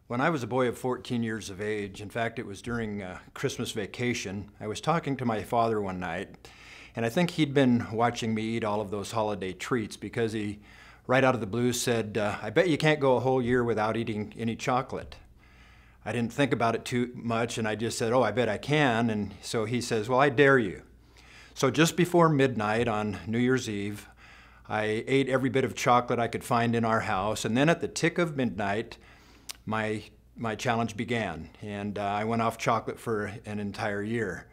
When I was a boy of 14 years of age, in fact, it was during Christmas vacation, I was talking to my father one night, and I think he'd been watching me eat all of those holiday treats because he, right out of the blue, said, I bet you can't go a whole year without eating any chocolate. I didn't think about it too much, and I just said, oh, I bet I can. And so he says, well, I dare you. So just before midnight on New Year's Eve, I ate every bit of chocolate I could find in our house, and then at the tick of midnight, my challenge began, and I went off chocolate for an entire year.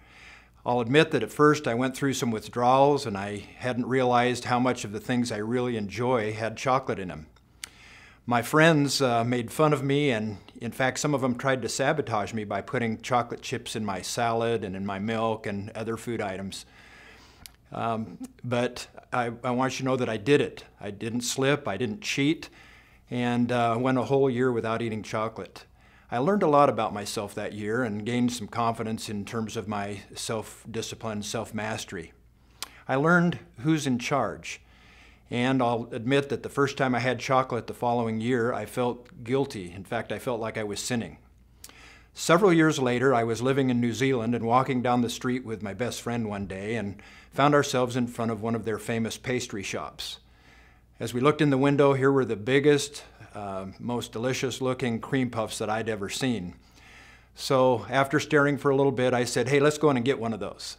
I'll admit that at first I went through some withdrawals, and I hadn't realized how much of the things I really enjoy had chocolate in them. My friends made fun of me, and in fact some of them tried to sabotage me by putting chocolate chips in my salad and in my milk and other food items. But I want you to know that I did it. I didn't slip, I didn't cheat, and went a whole year without eating chocolate. I learned a lot about myself that year and gained some confidence in terms of my self-discipline, self-mastery. I learned who's in charge, and I'll admit that the first time I had chocolate the following year, I felt guilty. In fact, I felt like I was sinning. Several years later, I was living in New Zealand and walking down the street with my best friend one day and found ourselves in front of one of their famous pastry shops. As we looked in the window, here were the biggest, most delicious looking cream puffs that I'd ever seen. So after staring for a little bit, I said, hey, let's go in and get one of those.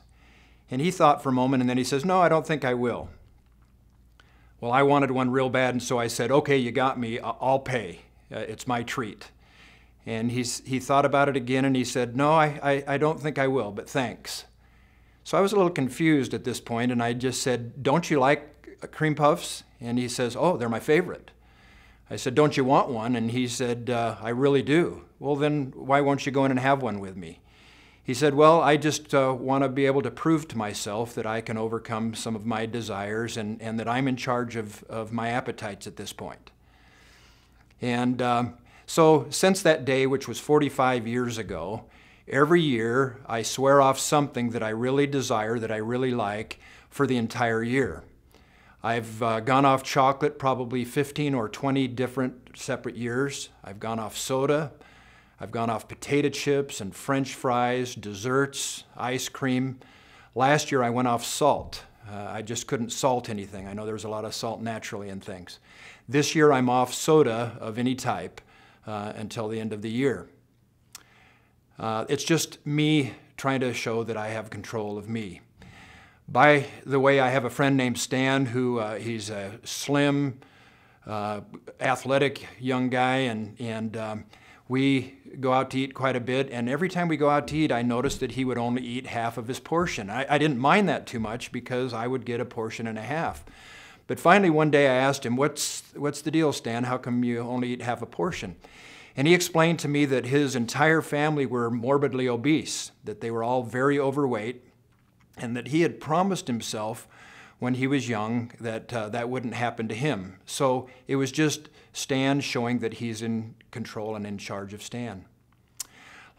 And he thought for a moment, and then he says, no, I don't think I will. Well, I wanted one real bad, and so I said, okay, you got me, I'll pay. It's my treat. And he thought about it again, and he said, no, I don't think I will, but thanks. So I was a little confused at this point, and I just said, don't you like cream puffs? And he says, oh, they're my favorite. I said, don't you want one? And he said, I really do. Well, then why won't you go in and have one with me? He said, well, I just want to be able to prove to myself that I can overcome some of my desires and that I'm in charge of my appetites at this point. And so since that day, which was 45 years ago, every year I swear off something that I really desire, that I really like, for the entire year. I've gone off chocolate probably 15 or 20 different separate years. I've gone off soda. I've gone off potato chips and French fries, desserts, ice cream. Last year I went off salt. I just couldn't salt anything. I know there's a lot of salt naturally in things. This year I'm off soda of any type until the end of the year. It's just me trying to show that I have control of me. By the way, I have a friend named Stan who he's a slim, athletic young guy, and we go out to eat quite a bit, and every time we go out to eat, I noticed that he would only eat half of his portion. I didn't mind that too much because I would get a portion and a half. But finally one day I asked him, what's the deal, Stan? How come you only eat half a portion? And he explained to me that his entire family were morbidly obese, that they were all very overweight, and that he had promised himself when he was young that that wouldn't happen to him. So it was just Stan showing that he's in control and in charge of Stan.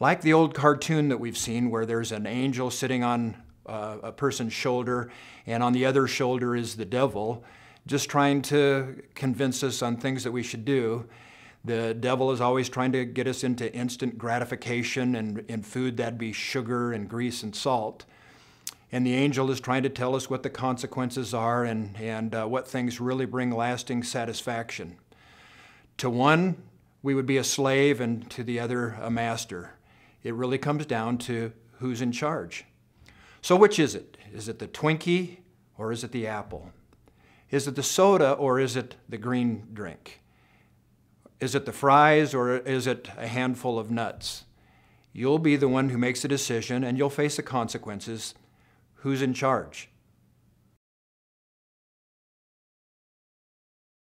Like the old cartoon that we've seen where there's an angel sitting on a person's shoulder and on the other shoulder is the devil, just trying to convince us on things that we should do. The devil is always trying to get us into instant gratification and in food that'd be sugar and grease and salt. And the angel is trying to tell us what the consequences are and what things really bring lasting satisfaction. To one, we would be a slave, and to the other, a master. It really comes down to who's in charge. So which is it? Is it the Twinkie or is it the apple? Is it the soda or is it the green drink? Is it the fries or is it a handful of nuts? You'll be the one who makes a decision and you'll face the consequences. Who's in charge?